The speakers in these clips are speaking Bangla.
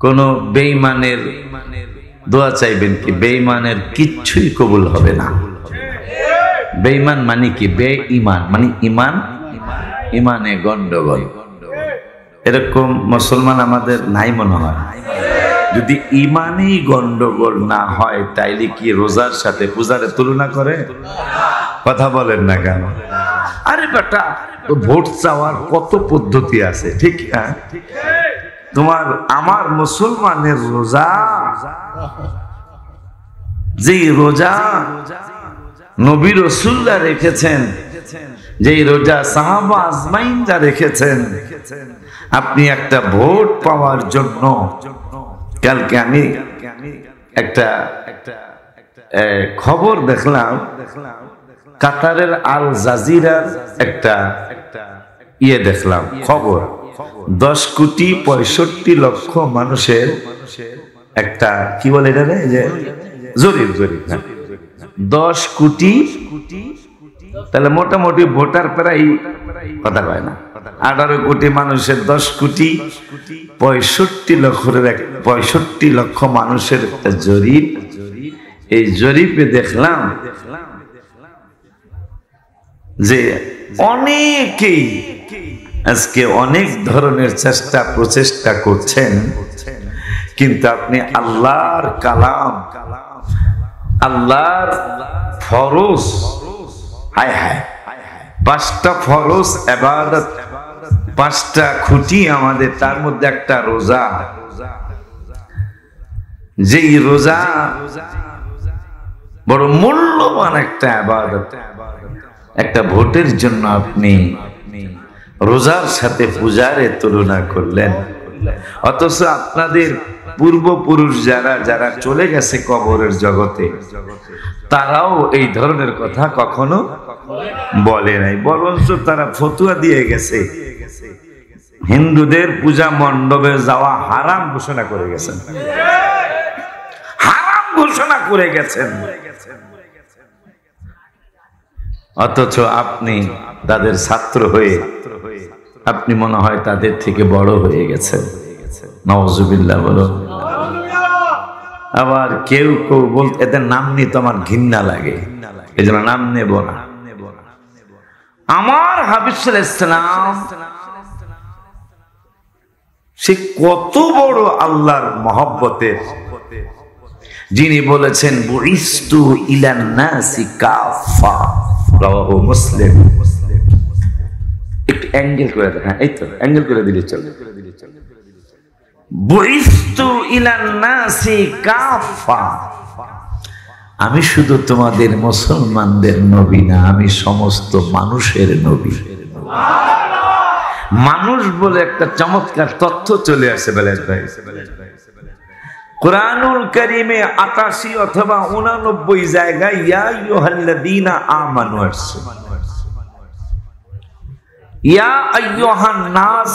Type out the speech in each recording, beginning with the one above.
কোন বেঈমানের দোয়া চাইবেন কি? বেঈমানের কিচ্ছুই কবুল হবে না। বেঈমান মানে কি? বেঈমান মানে ইমান, ইমানে গন্ডগোল। এরকম মুসলমান আমাদের নাই মনে হয়। যদি ইমানেই গন্ডগোল না হয় তাইলে কি রোজার সাথে পূজারে তুলনা করে? কথা বলেন না কেন? আরে বেটা, ভোট চাওয়ার কত পদ্ধতি আছে, ঠিক না? তোমার আমার মুসলমানের রোজা, যে রোজা নবী রাসূলুল্লাহ রেখেছেন, যে রোজা সাহাবা আজমাইনরা রেখেছেন, আপনি একটা ভোট পাওয়ার জন্য, কালকে আমি একটা খবর দেখলাম, কাতারের আল জাজিরার একটা দেখলাম খবর, 10,65,00,000 মানুষের একটা কি বলে এটা, যে জরিপ 10 কোটি, তাহলে মোটামুটি ভোটার প্রায় কথা কয় না, 18 কোটি মানুষের 10,65,00,000 মানুষের একটা জরিপ। এই জরিপে দেখলাম যে অনেকেই আজকে অনেক ধরনের প্রচেষ্টা করছেন, কিন্তু আপনি আল্লাহর কালাম, আল্লাহর ফরজ, হায় হায়, 5টা ফরজ ইবাদত, 5টা খুঁটি আমাদের, তার মধ্যে একটা রোজা। যেই রোজা বড় মূল্যবান একটা ইবাদত, একটা ভোটের জন্য আপনি রোজার সাথে পূজারে তুলনা করলেন। অথচ আপনাদের পূর্বপুরুষ যারা চলে গেছে কবরের জগতে, তারাও এই ধরনের কথা কখনো বলে নাই, বরঞ্চ তারা ফতুয়া দিয়ে গেছে, হিন্দুদের পূজা মণ্ডপে যাওয়া হারাম ঘোষণা করে গেছেন, হারাম ঘোষণা করে গেছেন। অথচ আপনি তাদের ছাত্র হয়ে আপনি মনে হয় তাদের থেকে বড় হয়ে গেছেন। নাউজুবিল্লাহ বলো। আবার কেউ কেউ বলতে, এদের নাম নিয়ে তো আমার ঘৃণা লাগে, এই জন্য নাম নেব না। আমার হাবিব সাল্লাল্লাহু আলাইহি ওয়াসাল্লাম সে কত বড় আল্লাহর মহব্বতের, যিনি বলেছেন বুইস্তু ইলান নাসি কাফা, রাওয়াহু মুসলিম। একটু অ্যাঙ্গেল করে দেন, হ্যাঁ এই তো অ্যাঙ্গেল করে দিলে চলে। বুইস্তু ইলান নাসি কাফা, আমি শুধু তোমাদের মুসলমানদের নবী না, আমি সমস্ত মানুষের নবী। মানুষ বলে একটা চমৎকার তথ্য চলে আসে বেলায়েত ভাই। কুরআনুল কারীমে ৮৮ অথবা ৮৯ জায়গায় ইয়া আইয়ুহাল্লাযীনা আমানু আসছে, ইয়া আইয়ুহান নাস,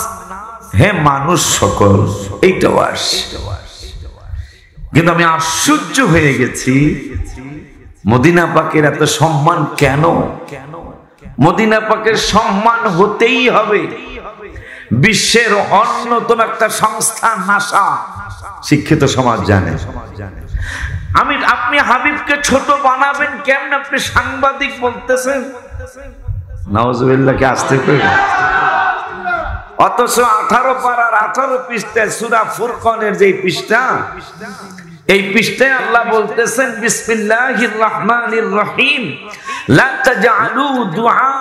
হে মানুষ সকল, এইটাও আসছে। কিন্তু আমি আশ্চর্য হয়ে গেছি, মদিনা পাকের এত সম্মান কেন? মদিনা পাকের সম্মান হতেই হবে। বিশ্বের অন্যতম একটা সংস্থা নাসা, শিক্ষিত সমাজ জানে। আপনি হাবিবকে ছোট বানাবেন কেমন? আপনি সাংবাদিক বলতেছেন, নাউজুবিল্লাহ, কে আসতে করে। অথচ 18 পারার 18 পৃষ্ঠায় সূরা ফুরকানের যে পৃষ্ঠা, এই পৃষ্ঠায় আল্লাহ বলতেছেন বিসমিল্লাহির রহমানির রহিম, লা তাজআলু দুআ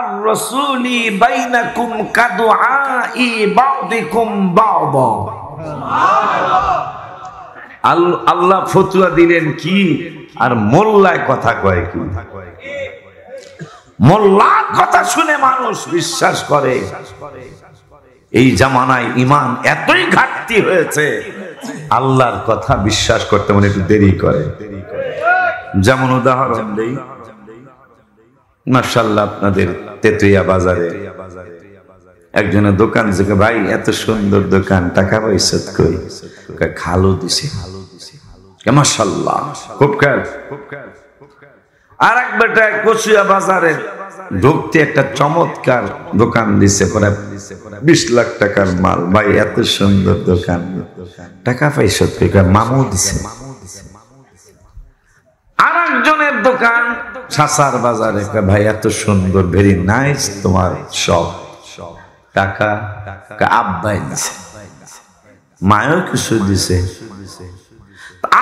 আর-রাসূলি বাইনাকুম কাদুআই বা'দিকুম বা'দা। আল্লাহ ফতোয়া দিলেন কি, আর মোল্লায় কথা কয় কি? মোল্লার কথা শুনে মানুষ বিশ্বাস করে। এই জামানায় ঈমান এতই ঘাটতি হয়েছে, আল্লাহর কথা বিশ্বাস করতে মনে একটু দেরি করে। যেমন উদাহরণ দেই, মাশাআল্লাহ আপনাদের তেতুইয়া বাজারে একজনের দোকান থেকে, ভাই এত সুন্দর দোকান, টাকা পয়সা কই? খালু দিছে, মাশাআল্লাহ খুব খেয়াল। আর এক বেটা কচুয়া বাজারে ঢুকতে একটা চমৎকার দোকান দিছে, প্রায় 20 লাখ টাকার মাল। ভাই এত সুন্দর দোকান, টাকা পয়সা মামু দিছে। আর একজনের দোকান সাসার বাজারে, ভাই এত সুন্দর, ভেরি নাইস তোমার সব, টাকা আব্বাই দিছে, মায়ও কিছু দিছে।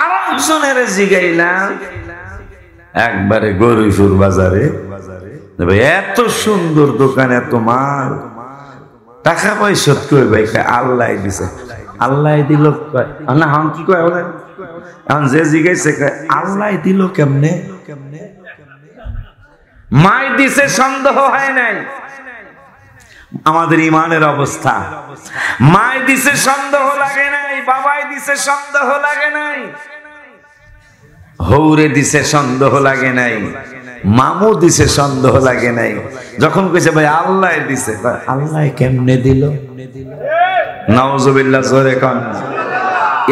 আর একজনের জিগাইলাম একবারে গরিপুর বাজারে, এত সুন্দর দোকান, এত মাল, টাকা পয়সা কই ভাই? আল্লাহ দিছে। আল্লাহ দিল না, হন কি কয় এখন যে জিগাইছে আল্লাহ দিল কেমনে? মাই দিছে সন্দেহ হয় নাই। আমাদের ইমানের অবস্থা, মাই দিছে সন্দেহ লাগে নাই, বাবাই দিছে সন্দেহ লাগে নাই, হৌরে দিছে সন্দেহ লাগে নাই, মামু দিছে সন্দেহ লাগে নাই। যখন কইছে ভাই আল্লাহ দিছে, আল্লাহ কেমনে দিল? নাউজুবিল্লাহ, জোরে কোন।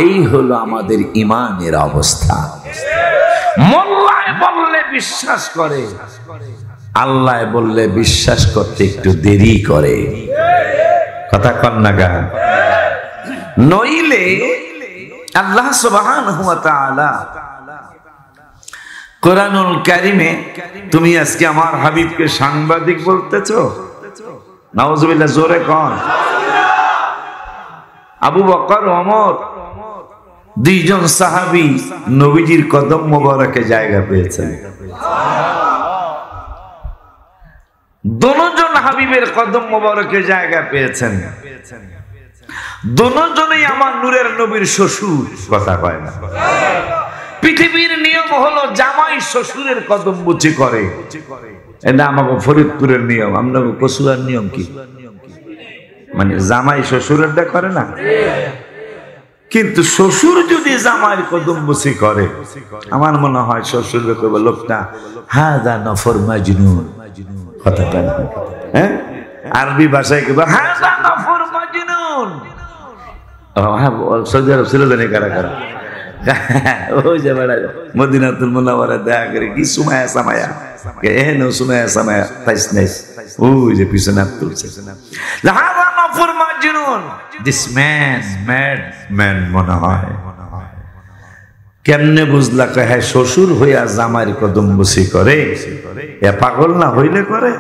এই হলো আমাদের ইমানের অবস্থা। মোল্লায় বললে বিশ্বাস করে, আল্লাহ বললে বিশ্বাস করতে একটু দেরি করে। কথা কন না গা? নইলে আল্লাহ সুবহানাহু ওয়া তাআলা কোরআনুল কারিমে, তুমি আজকে আমার হাবিবকে সাংবাদিক বলতেছো? নাউজুবিল্লাহ, জোরে কোন। আবু বকর, ওমর, দুইজন সাহাবী নবীজির কদম মোবারকে জায়গা পেয়েছেন। দুজন হাবিবের কদম মোবারকে জায়গা পেয়েছেন। দুজনেই আমার নূরের নবীর শ্বশুর। কথা কয় না? পৃথিবীর নিয়ম হলো জামাই শ্বশুরের কদম বুচি করে, এটা আমাকে ফরিদপুরের নিয়ম। আমরা কসুয়ার নিয়ম কি মানে জামাই শ্বশুরের দা করে না, কিন্তু শ্বশুর যদি জামাই কদম বুচি করে, আমার মনে হয় শ্বশুর লোকটা হাদা নফর মাজনুন। কথা কয় না? হ্যাঁ, আরবি ভাষায় কি হাদা নফর মাজনুন। সৌদি আরব ছিল জানি কারা কারা, ওই যে বেড়া মদিনাতুল মুনাওয়ারা দেখা করে কি সুমায়া সামায়া, এহেন সুমায়া সামায়া তাইস নাইস, ওই যে পিছনে তুলছে হাদা নফর Majnun, this man mad man মনে হয়। কেমনে বুঝলা? হ্যাঁ, শ্বশুর হইয়া জামাইয়ের কদম বুসি করে, এ পাগল না হইলে করে।